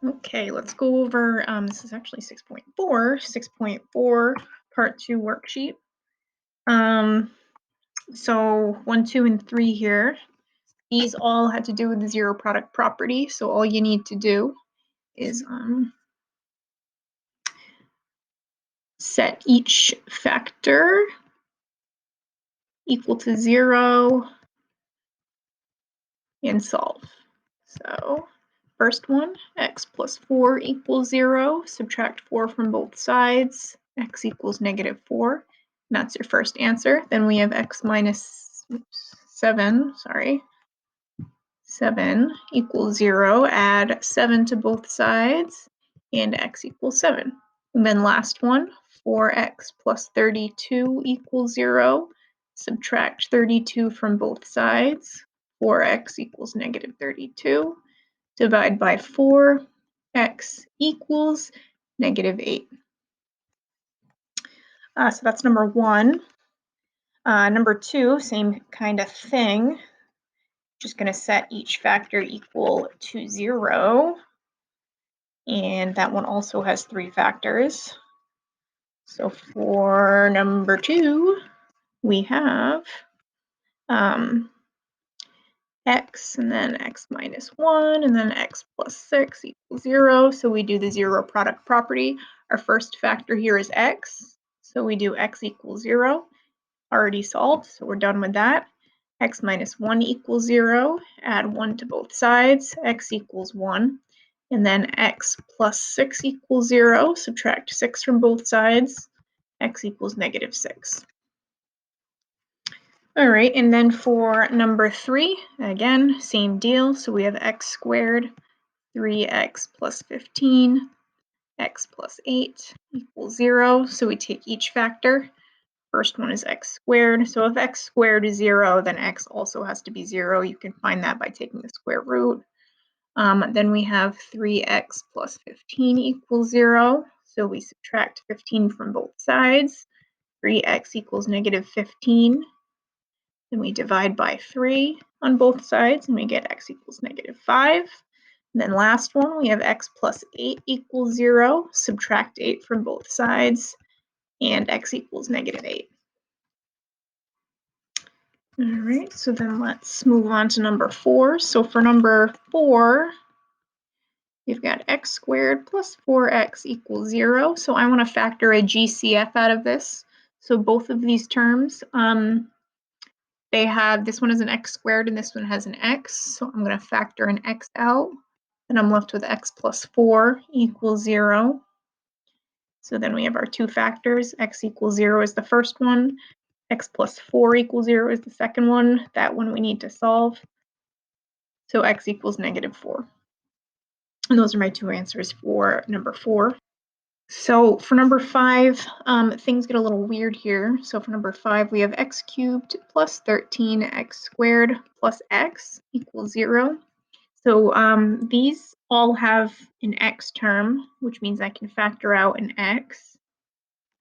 Okay, let's go over, this is actually 6.4 part 2 worksheet. So 1, 2, and 3 here, these all had to do with the zero product property. So all you need to do is set each factor equal to 0 and solve. So first one, x plus 4 equals 0. Subtract 4 from both sides. X equals -4. And that's your first answer. Then we have x minus 7, 7 equals 0. Add 7 to both sides, and x equals 7. And then last one, 4x plus 32 equals 0. Subtract 32 from both sides. 4x equals -32. Divide by 4, x equals -8. So that's number 1. Number 2, same kind of thing. Just going to set each factor equal to 0. And that one also has 3 factors. So for number 2, we have x, and then x minus 1, and then x plus 6 equals 0. So we do the zero product property. Our first factor here is x. So we do x equals 0. Already solved, so we're done with that. X minus 1 equals 0. Add 1 to both sides. X equals 1. And then x plus 6 equals 0. Subtract 6 from both sides. X equals -6. All right, and then for number 3, again, same deal. So we have x squared, 3x plus 15, x plus 8 equals 0. So we take each factor. First one is x squared. So if x squared is 0, then x also has to be 0. You can find that by taking the square root. Then we have 3x plus 15 equals 0. So we subtract 15 from both sides. 3x equals -15. Then we divide by 3 on both sides, and we get x equals -5. And then last one, we have x plus 8 equals 0. Subtract 8 from both sides, and x equals -8. All right, so then let's move on to number 4. So for number 4, we've got x squared plus 4x equals 0. So I want to factor a GCF out of this. So both of these terms, they have, this one is an x squared and this one has an x. So I'm going to factor an x out. And I'm left with x plus 4 equals 0. So then we have our two factors. X equals 0 is the first one. X plus 4 equals 0 is the second one. That one we need to solve. So x equals -4. And those are my two answers for number 4. So for number 5, things get a little weird here. So for number 5, we have x cubed plus 13x squared plus x equals 0. So these all have an x term, which means I can factor out an x.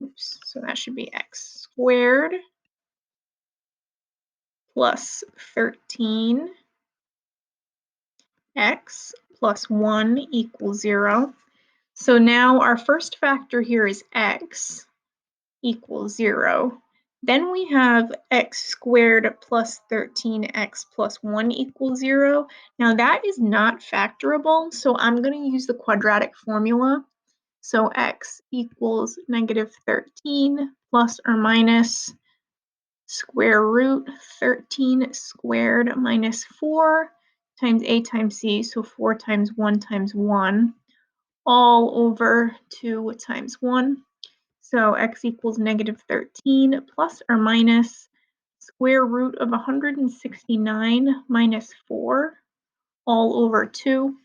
Oops, so that should be x squared plus 13x plus 1 equals 0. So now our first factor here is x equals 0. Then we have x squared plus 13x plus 1 equals 0. Now that is not factorable, so I'm going to use the quadratic formula. So x equals -13 plus or minus square root 13 squared minus 4 times a times c, so 4 times 1 times 1, all over 2 times 1. So x equals -13 plus or minus square root of 169 minus 4, all over 2.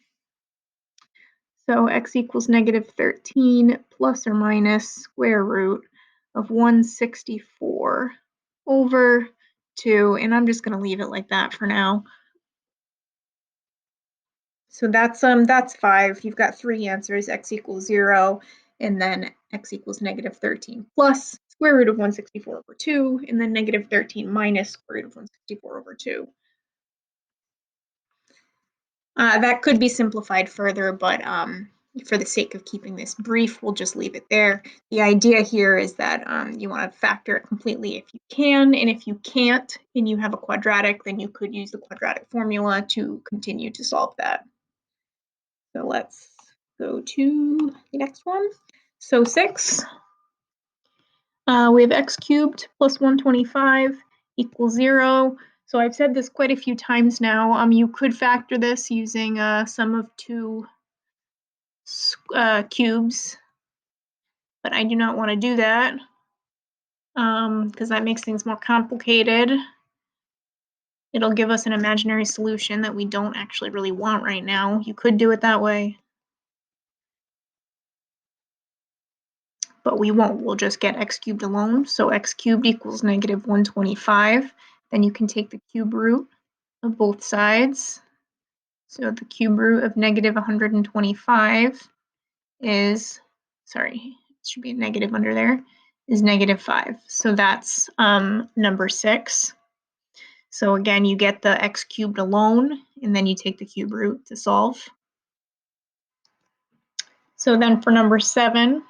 So x equals -13 plus or minus square root of 164 over 2. And I'm just going to leave it like that for now. So that's 5. You've got 3 answers, x equals 0, and then x equals -13 plus square root of 164 over 2, and then -13 minus square root of 164 over 2. That could be simplified further, but for the sake of keeping this brief, we'll just leave it there. The idea here is that you want to factor it completely if you can, and if you can't and you have a quadratic, then you could use the quadratic formula to continue to solve that. So let's go to the next one. So 6, we have x cubed plus 125 equals 0. So I've said this quite a few times now. You could factor this using sum of two cubes, but I do not want to do that because that makes things more complicated. It'll give us an imaginary solution that we don't actually really want right now. You could do it that way, but we won't. We'll just get x cubed alone. So x cubed equals negative 125. Then you can take the cube root of both sides. So the cube root of negative 125 is, sorry, it should be a negative under there, is negative 5. So that's number 6. So again, you get the x cubed alone, and then you take the cube root to solve. So then for number 7,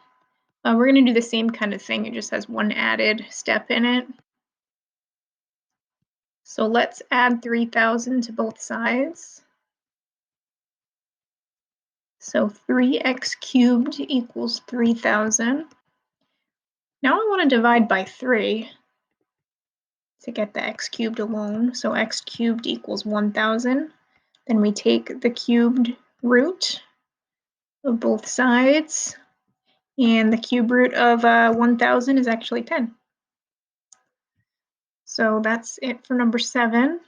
we're going to do the same kind of thing. It just has one added step in it. So let's add 3,000 to both sides. So 3x cubed equals 3,000. Now I want to divide by 3 to get the x cubed alone. So x cubed equals 1,000. Then we take the cubed root of both sides, and the cube root of 1,000 is actually 10. So that's it for number 7.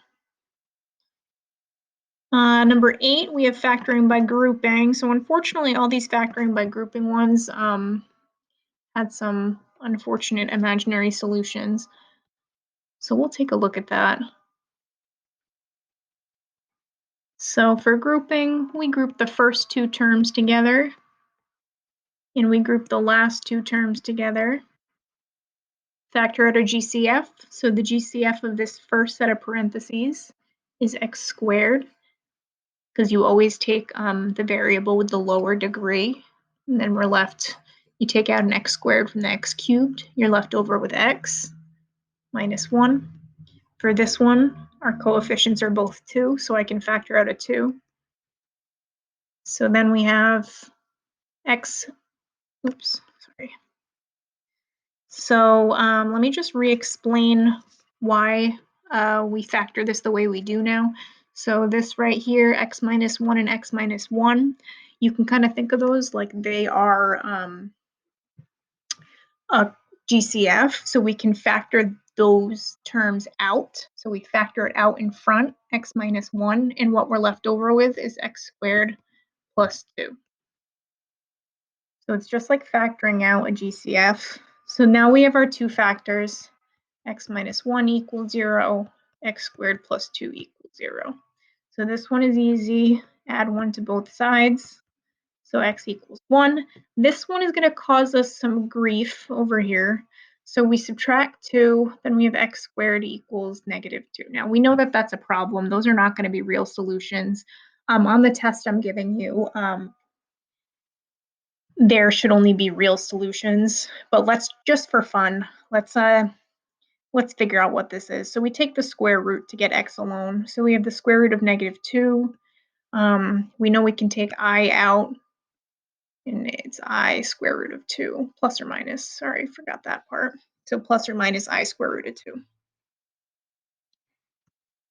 Number 8, we have factoring by grouping. So unfortunately, all these factoring by grouping ones had some unfortunate imaginary solutions. So we'll take a look at that. So for grouping, we group the first two terms together, and we group the last two terms together. Factor out a GCF. So the GCF of this first set of parentheses is x squared, because you always take the variable with the lower degree, and then we're left, you take out an x squared from the x cubed, you're left over with x minus 1. For this one, our coefficients are both 2, so I can factor out a 2. So then we have x, oops, sorry. So let me just re-explain why we factor this the way we do now. So this right here, x minus 1 and x minus 1, you can kind of think of those like they are a GCF, so we can factor those terms out. So we factor it out in front, x minus 1, and what we're left over with is x squared plus 2. So it's just like factoring out a GCF. So now we have our two factors, x minus 1 equals 0, x squared plus 2 equals 0. So this one is easy, add 1 to both sides. So x equals 1. This one is going to cause us some grief over here. So we subtract 2, then we have x squared equals negative 2. Now we know that that's a problem. Those are not going to be real solutions. On the test I'm giving you, there should only be real solutions. But let's, just for fun, let's figure out what this is. So we take the square root to get x alone. So we have the square root of negative 2. We know we can take I out, and it's I square root of 2, plus or minus. Sorry, forgot that part. So plus or minus I square root of 2.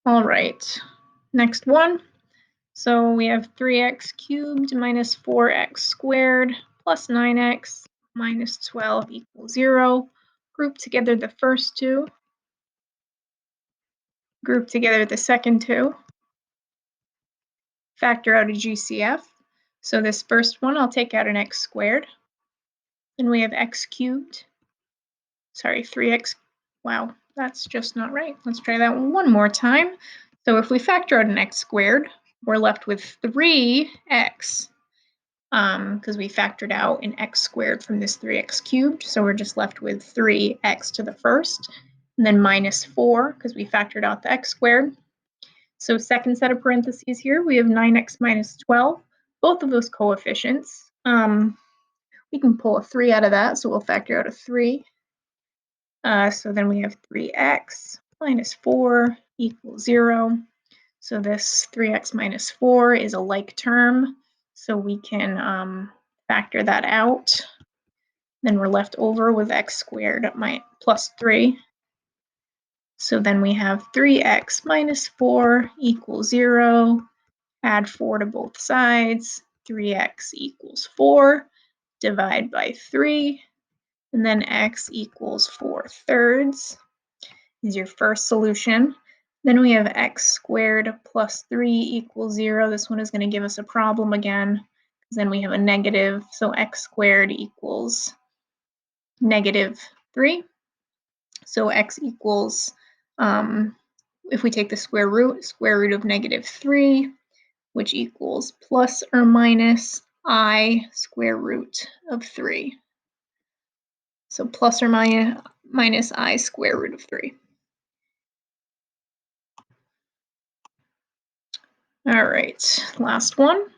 All right, next one. So we have 3x cubed minus 4x squared plus 9x minus 12 equals 0. Group together the first two. Group together the second two. Factor out a GCF. So this first one, I'll take out an x squared. And we have x cubed. Sorry, 3x. Wow, that's just not right. Let's try that one more time. So if we factor out an x squared, we're left with 3x, because we factored out an x squared from this 3x cubed. So we're just left with 3x to the first, and then minus 4, because we factored out the x squared. So second set of parentheses here, we have 9x minus 12, both of those coefficients. We can pull a 3 out of that, so we'll factor out a 3. So then we have 3x minus 4 equals 0. So this 3x minus 4 is a like term, so we can factor that out. Then we're left over with x squared plus 3. So then we have 3x minus 4 equals 0. Add 4 to both sides. 3x equals 4. Divide by 3. And then x equals 4/3 is your first solution. Then we have x squared plus 3 equals 0. This one is going to give us a problem again, because then we have a negative, so x squared equals -3. So x equals, if we take the square root of -3, which equals plus or minus I square root of 3. So plus or minus I square root of 3. All right, last one.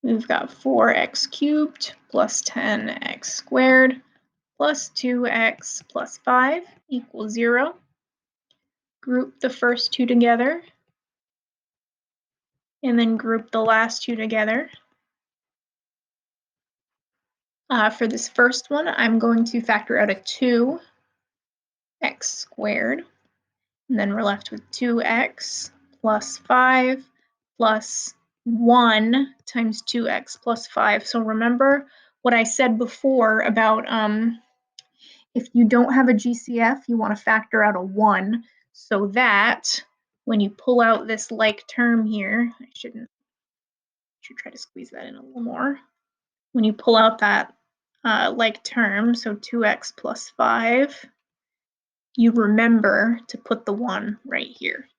We've got 4x cubed plus 10x squared plus 2x plus 5 equals 0. Group the first two together, and then group the last two together. For this first one, I'm going to factor out a 2x squared, and then we're left with 2x plus 5 plus 1 times 2x plus 5. So remember what I said before about if you don't have a GCF, you want to factor out a 1 so that when you pull out this like term here, I should try to squeeze that in a little more. When you pull out that like term, so 2x plus 5, you remember to put the 1 right here.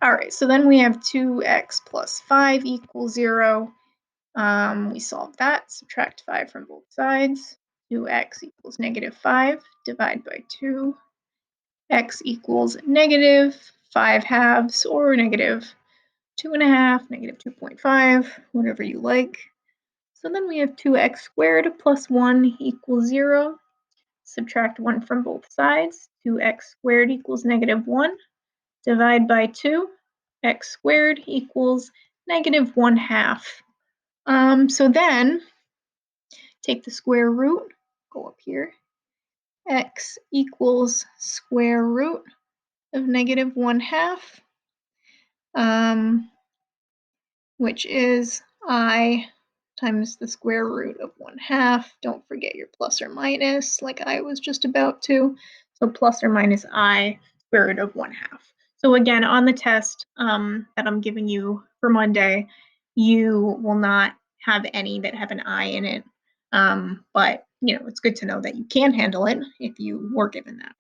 All right, so then we have 2x plus 5 equals 0. We solve that, subtract 5 from both sides. 2x equals -5, divide by 2. X equals -5/2, or -2.5, -2.5, whatever you like. So then we have 2x squared plus 1 equals 0. Subtract 1 from both sides. 2x squared equals -1. Divide by 2. X squared equals -1/2. So then take the square root, go up here. X equals square root of -1/2, which is I times the square root of 1/2. Don't forget your plus or minus, like I was just about to. So plus or minus I square root of 1/2. So again, on the test that I'm giving you for Monday, you will not have any that have an I in it. But it's good to know that you can handle it if you were given that.